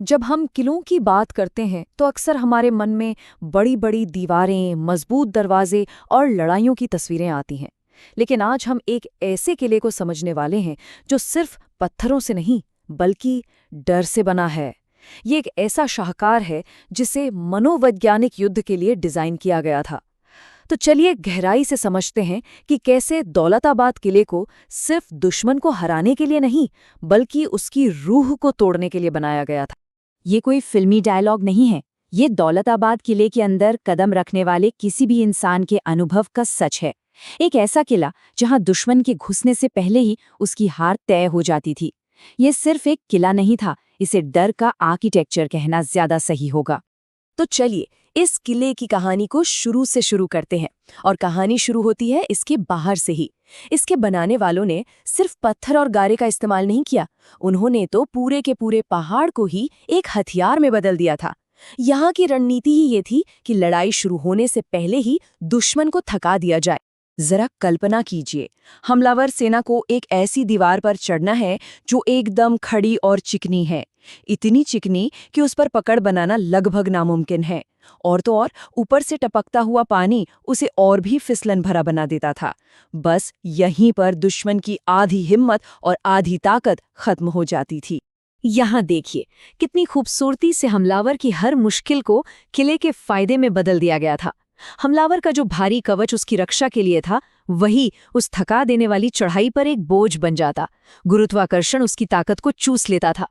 जब हम किलों की बात करते हैं तो अक्सर हमारे मन में बड़ी बड़ी दीवारें, मजबूत दरवाजे और लड़ाइयों की तस्वीरें आती हैं। लेकिन आज हम एक ऐसे किले को समझने वाले हैं जो सिर्फ पत्थरों से नहीं बल्कि डर से बना है। ये एक ऐसा शाहकार है जिसे मनोवैज्ञानिक युद्ध के लिए डिजाइन किया गया था। तो चलिए गहराई से समझते हैं कि कैसे दौलताबाद किले को सिर्फ दुश्मन को हराने के लिए नहीं बल्कि उसकी रूह को तोड़ने के लिए बनाया गया था। ये कोई फिल्मी डायलॉग नहीं है। ये दौलताबाद किले के अंदर कदम रखने वाले किसी भी इंसान के अनुभव का सच है। एक ऐसा किला जहां दुश्मन के घुसने से पहले ही उसकी हार तय हो जाती थी। ये सिर्फ एक किला नहीं था, इसे डर का आर्किटेक्चर कहना ज्यादा सही होगा। तो चलिए इस किले की कहानी को शुरू से शुरू करते हैं। और कहानी शुरू होती है इसके बाहर से ही। इसके बनाने वालों ने सिर्फ पत्थर और गारे का इस्तेमाल नहीं किया, उन्होंने तो पूरे के पूरे पहाड़ को ही एक हथियार में बदल दिया था। यहाँ की रणनीति ही ये थी कि लड़ाई शुरू होने से पहले ही दुश्मन को थका दिया जाए। जरा कल्पना कीजिए, हमलावर सेना को एक ऐसी दीवार पर चढ़ना है जो एकदम खड़ी और चिकनी है, इतनी चिकनी कि उस पर पकड़ बनाना लगभग नामुमकिन है। और तो और ऊपर से टपकता हुआ पानी उसे और भी फिसलन भरा बना देता था। बस यहीं पर दुश्मन की आधी हिम्मत और आधी ताकत खत्म हो जाती थी। यहाँ देखिए कितनी खूबसूरती से हमलावर की हर मुश्किल को किले के फायदे में बदल दिया गया था। हमलावर का जो भारी कवच उसकी रक्षा के लिए था, वही उस थका देने वाली चढ़ाई पर एक बोझ बन जाता। गुरुत्वाकर्षण उसकी ताकत को चूस लेता था।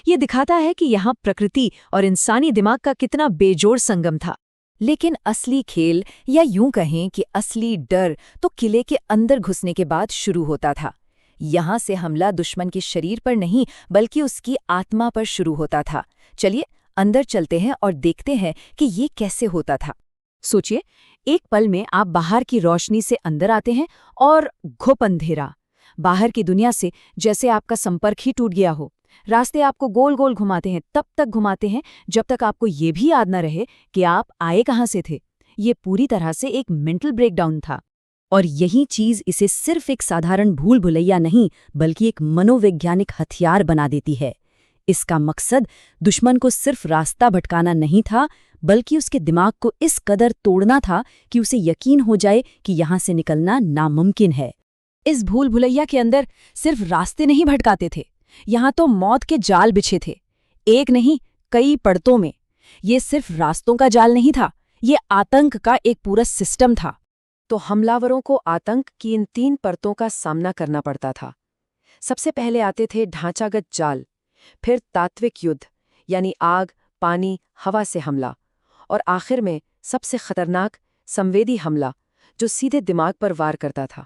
ये दिखाता है कि यहाँ प्रकृति और इंसानी दिमाग का कितना बेजोड़ संगम था। लेकिन असली खेल, या यूं कहें कि असली डर, तो किले के अंदर घुसने के बाद शुरू होता था। यहाँ से हमला दुश्मन के शरीर पर नहीं बल्कि उसकी आत्मा पर शुरू होता था। चलिए अंदर चलते हैं और देखते हैं कि ये कैसे होता था। सोचिए, एक पल में आप बाहर की रोशनी से अंदर आते हैं और घुप अंधेरा। बाहर की दुनिया से जैसे आपका संपर्क ही टूट गया हो। रास्ते आपको गोल गोल घुमाते हैं, तब तक घुमाते हैं जब तक आपको ये भी याद न रहे कि आप आए कहाँ से थे। ये पूरी तरह से एक मेंटल ब्रेकडाउन था। और यही चीज इसे सिर्फ एक साधारण भूल भुलैया नहीं बल्कि एक मनोवैज्ञानिक हथियार बना देती है। इसका मकसद दुश्मन को सिर्फ रास्ता भटकाना नहीं था बल्कि उसके दिमाग को इस कदर तोड़ना था कि उसे यकीन हो जाए कि यहाँ से निकलना नामुमकिन है। इस भूल भुलैया के अंदर सिर्फ रास्ते नहीं भटकाते थे, यहाँ तो मौत के जाल बिछे थे, एक नहीं कई परतों में। ये सिर्फ रास्तों का जाल नहीं था, ये आतंक का एक पूरा सिस्टम था। तो हमलावरों को आतंक की इन 3 परतों का सामना करना पड़ता था। सबसे पहले आते थे ढांचागत जाल, फिर तात्विक युद्ध यानी आग, पानी, हवा से हमला, और आखिर में सबसे खतरनाक संवेदी हमला जो सीधे दिमाग पर वार करता था।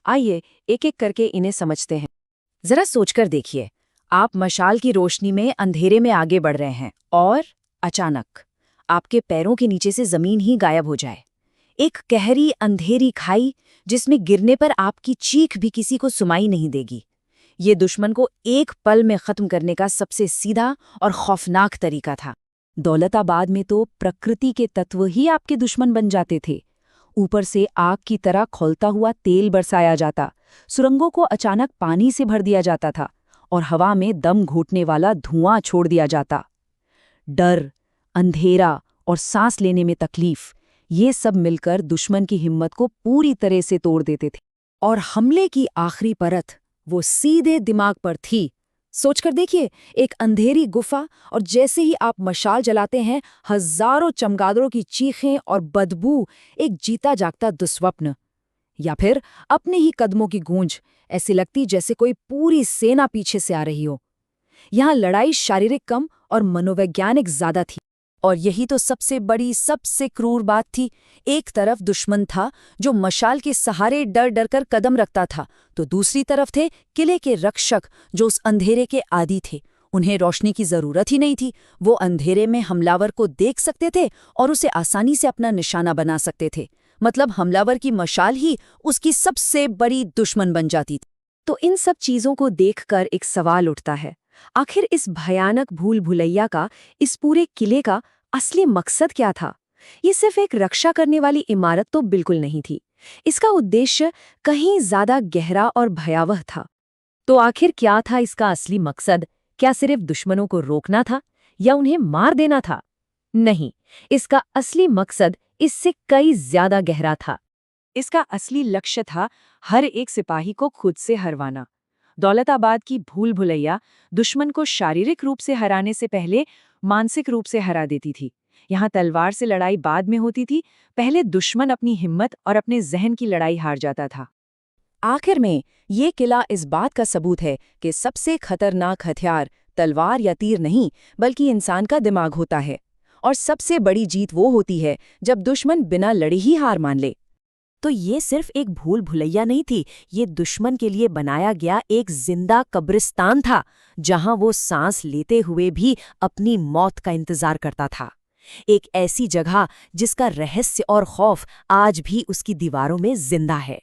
आइए एक एक करके इन्हें समझते हैं। जरा सोचकर देखिए, आप मशाल की रोशनी में अंधेरे में आगे बढ़ रहे हैं और अचानक आपके पैरों के नीचे से जमीन ही गायब हो जाए। एक गहरी अंधेरी खाई जिसमें गिरने पर आपकी चीख भी किसी को सुनाई नहीं देगी। ये दुश्मन को एक पल में खत्म करने का सबसे सीधा और खौफनाक तरीका था। दौलताबाद में तो प्रकृति के तत्व ही आपके दुश्मन बन जाते थे। ऊपर से आग की तरह खौलता हुआ तेल बरसाया जाता, सुरंगों को अचानक पानी से भर दिया जाता था और हवा में दम घोटने वाला धुआं छोड़ दिया जाता। डर, अंधेरा और सांस लेने में तकलीफ, ये सब मिलकर दुश्मन की हिम्मत को पूरी तरह से तोड़ देते थे। और हमले की आखिरी परत वो सीधे दिमाग पर थी। सोचकर देखिए, एक अंधेरी गुफा और जैसे ही आप मशाल जलाते हैं, हजारों चमगादड़ों की चीखें और बदबू, एक जीता जागता दुस्वप्न। या फिर अपने ही कदमों की गूंज, ऐसी लगती जैसे कोई पूरी सेना पीछे से आ रही हो। यहाँ लड़ाई शारीरिक कम और मनोवैज्ञानिक ज्यादा थी। और यही तो सबसे बड़ी, सबसे क्रूर बात थी। एक तरफ दुश्मन था जो मशाल के सहारे डर डर कर कदम रखता था, तो दूसरी तरफ थे किले के रक्षक जो उस अंधेरे के आदी थे। उन्हें रोशनी की जरूरत ही नहीं थी। वो अंधेरे में हमलावर को देख सकते थे और उसे आसानी से अपना निशाना बना सकते थे। मतलब हमलावर की मशाल ही उसकी सबसे बड़ी दुश्मन बन जाती थी। तो इन सब चीजों को देखकर एक सवाल उठता है, आखिर इस भयानक भूल भुलैया का, इस पूरे किले का असली मकसद क्या था? ये सिर्फ एक रक्षा करने वाली इमारत तो बिल्कुल नहीं थी। इसका उद्देश्य कहीं ज्यादा गहरा और भयावह था। तो आखिर क्या था इसका असली मकसद? क्या सिर्फ दुश्मनों को रोकना था, या उन्हें मार देना था? नहीं, इसका असली मकसद इससे कई ज्यादा गहरा था। इसका असली लक्ष्य था हर एक सिपाही को खुद से हरवाना। दौलताबाद की भूल भुलैया दुश्मन को शारीरिक रूप से हराने से पहले मानसिक रूप से हरा देती थी। यहाँ तलवार से लड़ाई बाद में होती थी, पहले दुश्मन अपनी हिम्मत और अपने जहन की लड़ाई हार जाता था। आखिर में ये किला इस बात का सबूत है कि सबसे खतरनाक हथियार तलवार या तीर नहीं, बल्कि इंसान का दिमाग होता है। और सबसे बड़ी जीत वो होती है जब दुश्मन बिना लड़े ही हार मान ले। तो ये सिर्फ एक भूल भुलैया नहीं थी, ये दुश्मन के लिए बनाया गया एक जिंदा कब्रिस्तान था, जहां वो सांस लेते हुए भी अपनी मौत का इंतजार करता था। एक ऐसी जगह जिसका रहस्य और खौफ आज भी उसकी दीवारों में जिंदा है।